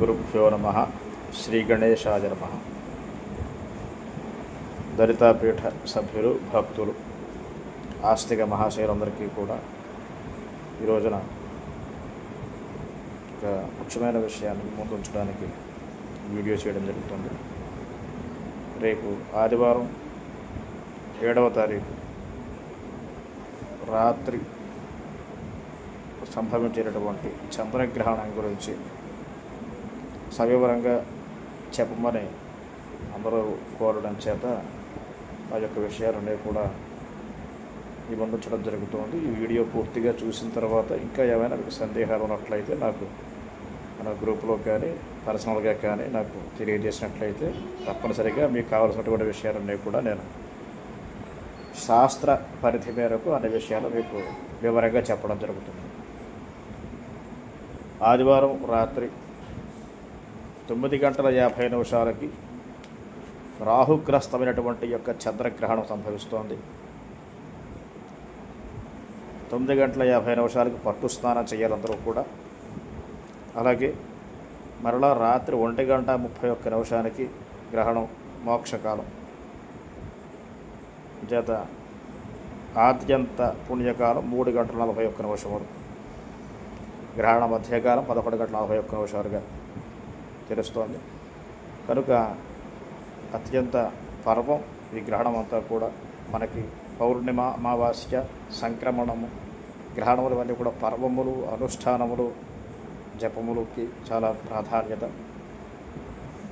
గురుభ్యో నమః. శ్రీ గణేశాయ నమః. దళితాపీఠ సభ్యులు, భక్తులు, ఆస్తిక మహాశయులందరికీ కూడా ఈ రోజున ఒక ముఖ్యమైన విషయాన్ని ముందుంచడానికి వీడియో చేయడం జరుగుతుంది. రేపు ఆదివారం 7వ తారీఖు రాత్రి సంభవించినటువంటి చంద్రగ్రహణం గురించి సవివరంగా చెప్పమని అందరూ కోరడం చేత ఆ యొక్క విషయాలన్నీ కూడా నిబంధించడం జరుగుతుంది. ఈ వీడియో పూర్తిగా చూసిన తర్వాత ఇంకా ఏమైనా మీకు సందేహాలు ఉన్నట్లయితే నాకు మన గ్రూప్లో కానీ పర్సనల్గా కానీ నాకు తెలియజేసినట్లయితే తప్పనిసరిగా మీకు కావాల్సినటువంటి విషయాలన్నీ కూడా నేను శాస్త్ర పరిధి మేరకు అనే విషయాలు మీకు వివరంగా చెప్పడం జరుగుతుంది. ఆదివారం రాత్రి 9:50 రాహుగ్రస్తమైనటువంటి యొక్క చంద్రగ్రహణం సంభవిస్తోంది. 9:50 పట్టు స్నానం చేయాలందరూ కూడా. అలాగే మరలా రాత్రి 1:31 గ్రహణం మోక్షకాలం చేత ఆద్యంత పుణ్యకాలం 3:41 వరకు, గ్రహణ మధ్యకాలం 11:41 తెలుస్తోంది. కనుక అత్యంత పర్వం ఈ గ్రహణం అంతా కూడా మనకి పౌర్ణిమ, అమావాస్య, సంక్రమణము, గ్రహణములు ఇవన్నీ కూడా పర్వములు, అనుష్ఠానములు, జపములకి చాలా ప్రాధాన్యత.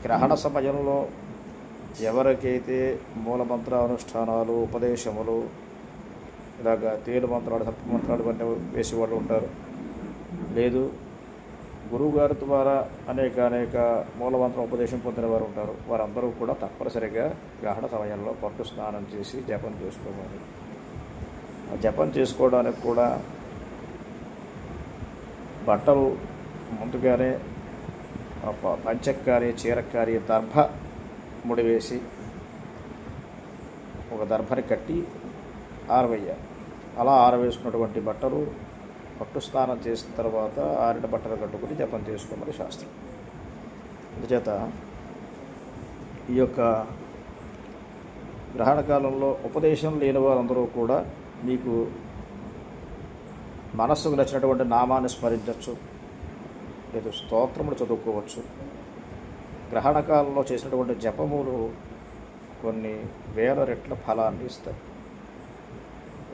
గ్రహణ సమయంలో ఎవరికైతే మూలమంత్ర అనుష్ఠానాలు, ఉపదేశములు, ఇలాగా తేలు మంత్రాలు, తప్పు మంత్రాలు ఇవన్నీ వేసేవాళ్ళు ఉంటారు. లేదు గురువుగారి ద్వారా అనేక మూలమంత్రం ఉపదేశం పొందిన వారు ఉంటారు. వారందరూ కూడా తప్పనిసరిగా గ్రహణ సమయంలో పట్టు స్నానం చేసి జపం చేసుకోవాలి. ఆ జపం చేసుకోవడానికి కూడా బట్టలు ముందుగానే పంచక్కారి, చీరక్కారి, దర్భ ముడివేసి ఒక దర్భని కట్టి ఆరవేయాలి. అలా ఆరవేసుకున్నటువంటి బట్టలు పట్టు స్నానం చేసిన తర్వాత ఆరిన బట్టలు కట్టుకుని జపం చేసుకోమని శాస్త్రం. అందుచేత ఈ యొక్క గ్రహణకాలంలో ఉపదేశం లేని వారందరూ కూడా మీకు మనస్సుకు నచ్చినటువంటి నామాన్ని స్మరించవచ్చు, లేదు స్తోత్రములు చదువుకోవచ్చు. గ్రహణకాలంలో చేసినటువంటి జపములు కొన్ని వేల రెట్ల ఫలాన్ని ఇస్తాయి.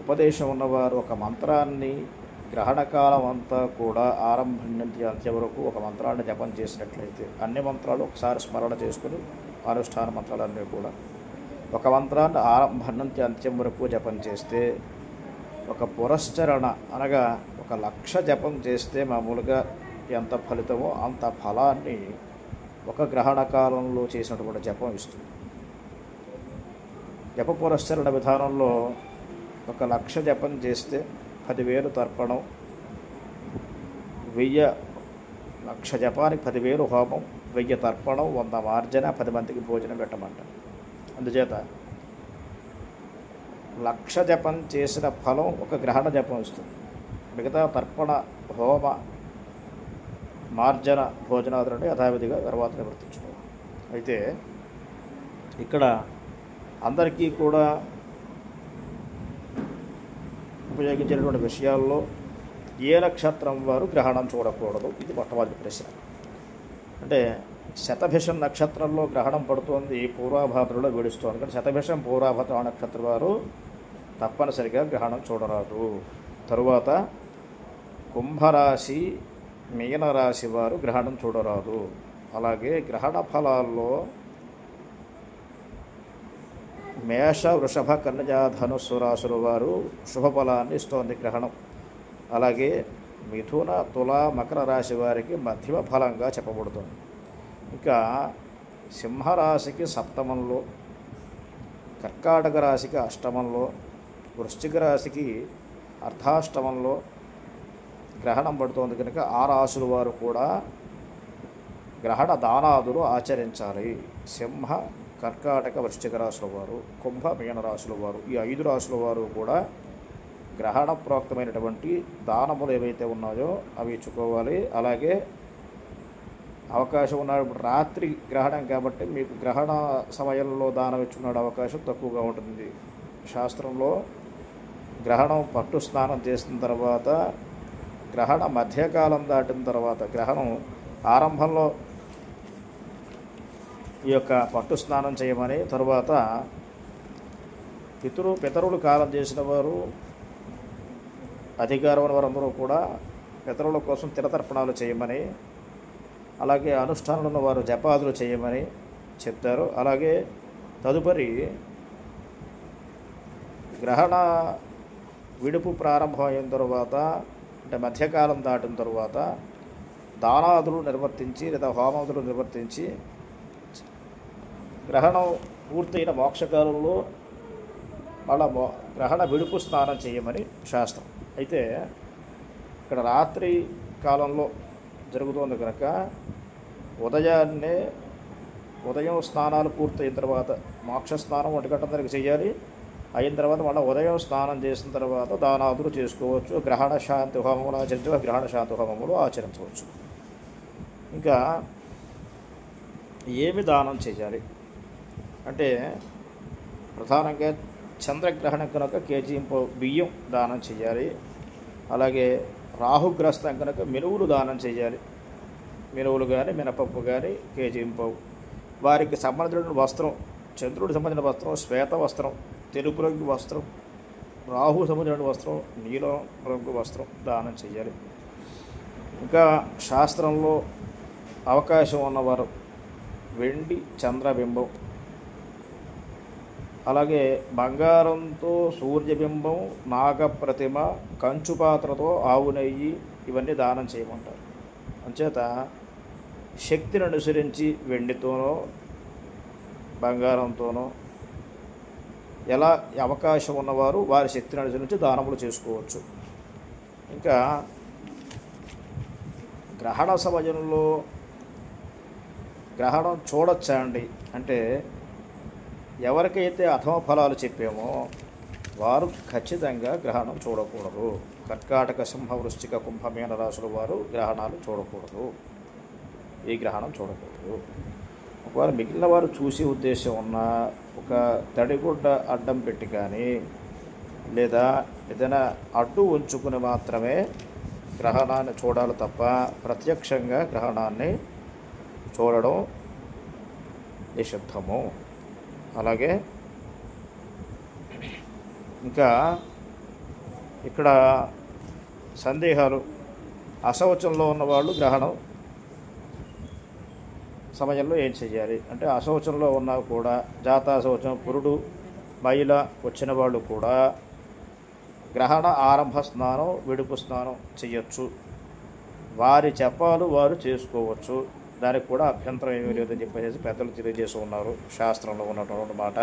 ఉపదేశం ఉన్నవారు ఒక మంత్రాన్ని గ్రహణకాలం అంతా కూడా ఆరంభం నుంచి అంత్యం వరకు ఒక మంత్రాన్ని జపం చేసినట్లయితే, అన్ని మంత్రాలు ఒకసారి స్మరణ చేసుకుని అనుష్ఠాన మంత్రాలన్నీ కూడా ఒక మంత్రాన్ని ఆరంభం నుంచి అంత్యం వరకు జపం చేస్తే, ఒక పురశ్చరణ అనగా 1,00,000 జపం చేస్తే మామూలుగా ఎంత ఫలితమో అంత ఫలాన్ని ఒక గ్రహణకాలంలో చేసినటువంటి జపం ఇస్తుంది. జప పురశ్చరణ విధానంలో 1,00,000 జపం చేస్తే 10,000 తర్పణం, 1,000 జపానికి 10,000 హోమం, 1000 తర్పణం, 100 మార్జన, 10 మందికి భోజనం పెట్టమంట. అందుచేత 1,00,000 జపం చేసిన ఫలం ఒక గ్రహణ జపం ఇస్తుంది. మిగతా తర్పణ, హోమ, మార్జన, భోజనాదులని యథావిధిగా తర్వాత నివర్తించుకోవాలి. అయితే ఇక్కడ అందరికీ కూడా ఉపయోగించినటువంటి విషయాల్లో ఏ నక్షత్రం వారు గ్రహణం చూడకూడదు, ఇది మొట్టమొదటి ప్రశ్న. అంటే శతభిషం నక్షత్రంలో గ్రహణం పడుతోంది, పూర్వాభాద్రలో విడుస్తోంది. కానీ శతభిషం, పూర్వాభాద్ర నక్షత్రం వారు తప్పనిసరిగా గ్రహణం చూడరాదు. తరువాత కుంభరాశి, మీనరాశి వారు గ్రహణం చూడరాదు. అలాగే గ్రహణ ఫలాల్లో మేష, వృషభ, కన్యా, ధనుస్సు రాశుల వారు శుభఫలాన్ని ఇస్తోంది గ్రహణం. అలాగే మిథున, తుల, మకర రాశి వారికి మధ్యమ ఫలంగా చెప్పబడుతుంది. ఇంకా సింహరాశికి సప్తమంలో, కర్కాటక రాశికి అష్టమంలో, వృశ్చిక రాశికి అర్ధాష్టమంలో గ్రహణం పడుతోంది. కనుక ఆ రాశుల వారు కూడా గ్రహణ దానాదులు ఆచరించాలి. సింహ, కర్కాటక, వృశ్చిక రాశుల వారు, కుంభ, మీన రాశుల వారు, ఈ 5 రాశుల వారు కూడా గ్రహణ ప్రోక్తమైనటువంటి దానములు ఏవైతే ఉన్నాయో అవి ఇచ్చుకోవాలి. అలాగే అవకాశం ఉన్నాడు. ఇప్పుడు రాత్రి గ్రహణం కాబట్టి మీకు గ్రహణ సమయంలో దానం ఇచ్చున్నాడు అవకాశం తక్కువగా ఉంటుంది. శాస్త్రంలో గ్రహణం పట్టు స్నానం చేసిన తర్వాత, గ్రహణ మధ్యకాలం దాటిన తర్వాత, గ్రహణం ఆరంభంలో ఈ యొక్క పట్టు స్నానం చేయమని, తరువాత పితరులు కాలం చేసిన వారు, అధికారం వారందరూ కూడా పితరుల కోసం తిలతర్పణాలు చేయమని, అలాగే అనుష్ఠానాలు ఉన్న వారు జపాదులు చేయమని చెప్తారు. అలాగే తదుపరి గ్రహణ విడుపు ప్రారంభమైన తరువాత, అంటే మధ్యకాలం దాటిన తరువాత దానాదులు నిర్వర్తించి లేదా హోమాదులు నిర్వర్తించి గ్రహణం పూర్తయిన మోక్షకాలంలో మళ్ళా గ్రహణ విడుపు స్నానం చేయమని శాస్త్రం. అయితే ఇక్కడ రాత్రి కాలంలో జరుగుతోంది కనుక ఉదయం స్నానాలు పూర్తయిన తర్వాత మోక్ష స్నానం 1 గంటన్నరకి చేయాలి. అయిన తర్వాత మళ్ళీ ఉదయం స్నానం చేసిన తర్వాత దానాదులు చేసుకోవచ్చు. గ్రహణ శాంతి హోమములు ఆచరించవచ్చు, గ్రహణ శాంతి హోమములు ఆచరించవచ్చు. ఇంకా ఏమి దానం చేయాలి అంటే ప్రధానంగా చంద్రగ్రహణం కనుక కేజీ బియ్యం దానం చేయాలి. అలాగే రాహుగ్రస్తం కనుక మినువులు దానం చేయాలి. మినువులు కానీ మినపప్పు కానీ కేజీ పావు. వారికి సంబంధించిన వస్త్రం, చంద్రుడికి సంబంధించిన వస్త్రం శ్వేత వస్త్రం, తెలుపు రంగు వస్త్రం, రాహు సంబంధించిన వస్త్రం నీలం రంగు వస్త్రం దానం చేయాలి. ఇంకా శాస్త్రంలో అవకాశం ఉన్నవారు వెండి చంద్రబింబం, అలాగే బంగారంతో సూర్యబింబం, నాగప్రతిమ, కంచు పాత్రతో ఆవు నెయ్యి ఇవన్నీ దానం చేయమంటారు. అంచేత శక్తిని అనుసరించి వెండితోనో బంగారంతోనో ఎలా అవకాశం ఉన్నవారు వారి శక్తిని అనుసరించి దానములు చేసుకోవచ్చు. ఇంకా గ్రహణ సమయంలో గ్రహణం చూడొచ్చా అండి అంటే ఎవరికైతే అధమ ఫలాలు చెప్పామో వారు ఖచ్చితంగా గ్రహణం చూడకూడదు. కర్కాటక, సింహ, వృశ్చిక, కుంభ, మీన రాశుల వారు గ్రహణాలు చూడకూడదు. ఈ గ్రహణం చూడకూడదు. ఒకవేళ మిగిలిన వారు చూసే ఉద్దేశం ఉన్న ఒక తడిగుడ్డ అడ్డం పెట్టి కానీ లేదా ఏదైనా అడ్డు ఉంచుకుని మాత్రమే గ్రహణాన్ని చూడాలి తప్ప ప్రత్యక్షంగా గ్రహణాన్ని చూడడం నిషిద్ధము. అలాగే ఇంకా ఇక్కడ సందేహాలు, అశౌచంలో ఉన్నవాళ్ళు గ్రహణం సమయంలో ఏం చేయాలి అంటే అశౌచంలో ఉన్నా కూడా జాతాశౌచం, పురుడు, మహిళ వచ్చిన వాళ్ళు కూడా గ్రహణ ఆరంభ స్నానం, విడుపు స్నానం చేయొచ్చు. వారి జపాలు వారు చేసుకోవచ్చు. దానికి కూడా అభ్యంతరం ఏమీ లేదని చెప్పేసి పెద్దలు తెలియజేసి ఉన్నారు. శాస్త్రంలో ఉన్నటువంటి మాట.